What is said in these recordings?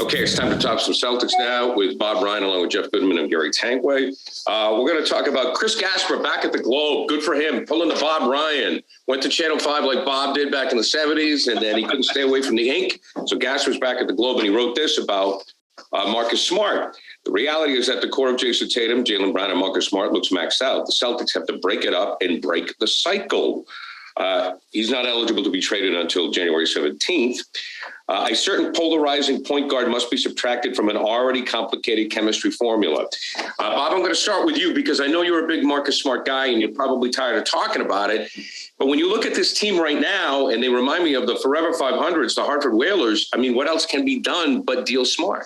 Okay, it's time to talk some Celtics now with Bob Ryan along with Jeff Goodman and Gary Tanguay. We're going to talk about Chris Gasper back at the Globe. Good for him, pulling the Bob Ryan. Went to Channel 5 like Bob did back in the 70s, and then he couldn't stay away from the ink. So Gasper's back at the Globe, and he wrote this about Marcus Smart. The reality is that the core of Jason Tatum, Jaylen Brown, and Marcus Smart looks maxed out. The Celtics have to break it up and break the cycle. He's not eligible to be traded until January 17th. A certain polarizing point guard must be subtracted from an already complicated chemistry formula. Bob, I'm going to start with you because I know you're a big Marcus Smart guy and you're probably tired of talking about it. But when you look at this team right now, and they remind me of the Forever 500s, the Hartford Whalers, I mean, what else can be done but deal Smart?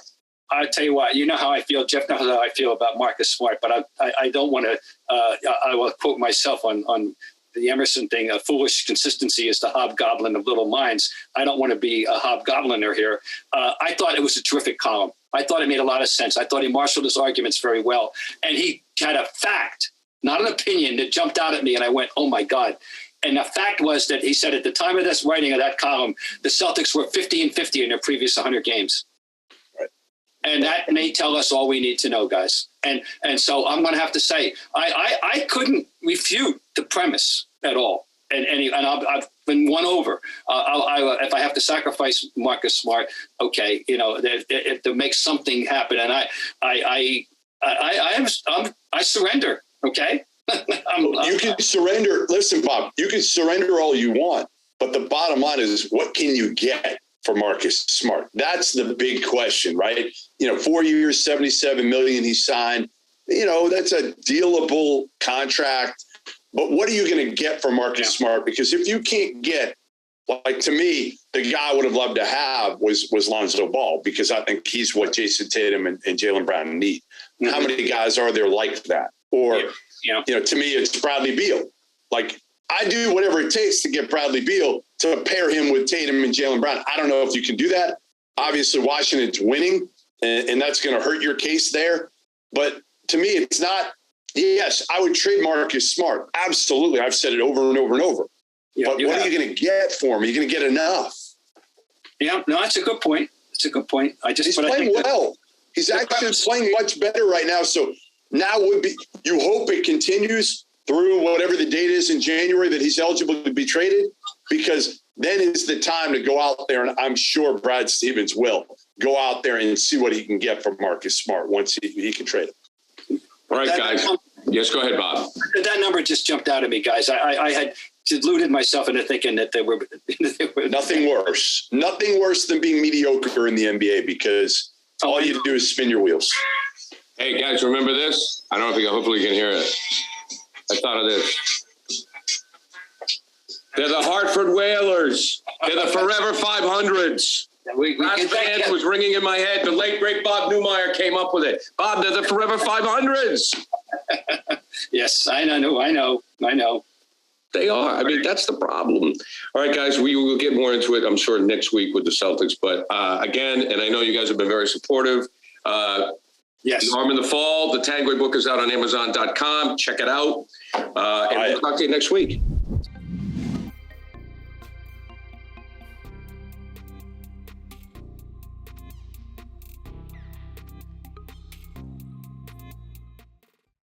I tell you what, you know how I feel. Jeff knows how I feel about Marcus Smart, but I don't want to. I will quote myself on the Emerson thing. A foolish consistency is the hobgoblin of little minds. I don't want to be a hobgobliner here. I thought it was a terrific column. I thought it made a lot of sense. I thought he marshaled his arguments very well, and he had a fact, not an opinion, that jumped out at me, and I went, "Oh my God." And the fact was that he said at the time of this writing of that column, the Celtics were 50-50 in their previous 100 games. And that may tell us all we need to know, guys. And so I'm going to have to say, I couldn't refute the premise at all. And I've been won over. If I have to sacrifice Marcus Smart, okay, you know, to make something happen. And I surrender. Okay. You can surrender. Listen, Bob, you can surrender all you want, but the bottom line is, what can you get for Marcus Smart? That's the big question, right? You know, 4 years, $77 million he signed. You know, that's a dealable contract. But what are you going to get for Marcus Smart? Because if you can't get, like, to me, the guy I would have loved to have was Lonzo Ball, because I think he's what Jason Tatum and Jaylen Brown need. Mm-hmm. How many guys are there like that? Or, you know, to me, it's Bradley Beal. Like, I do whatever it takes to get Bradley Beal to pair him with Tatum and Jaylen Brown. I don't know if you can do that. Obviously, Washington's winning, and that's going to hurt your case there. But to me, it's not. Yes, I would trade Marcus Smart. Absolutely. I've said it over and over and over. Yeah, but what are you going to get for him? Are you going to get enough? Yeah, no, that's a good point. It's a good point. He's playing well. He's actually playing much better right now. So now would be, you hope it continues through whatever the date is in January that he's eligible to be traded, because then is the time to go out there, and I'm sure Brad Stevens will go out there and see what he can get from Marcus Smart once he can trade him. All right, guys. Yes, go ahead, Bob. That number just jumped out at me, guys. I had deluded myself into thinking that they were nothing worse. Nothing worse than being mediocre in the NBA, because all you do is spin your wheels. Hey, guys, remember this? I don't know if hopefully you can hear it. I thought of this. They're the Hartford Whalers. They're the Forever 500s. That band was ringing in my head. The late, great Bob Newmeyer came up with it. Bob, they're the Forever 500s. Yes, I know. They are. I mean, that's the problem. All right, guys, we will get more into it, I'm sure, next week with the Celtics. But again, and I know you guys have been very supportive. Yes. Arm in the Fall. The Tanguay book is out on Amazon.com. Check it out. And we'll talk to you next week.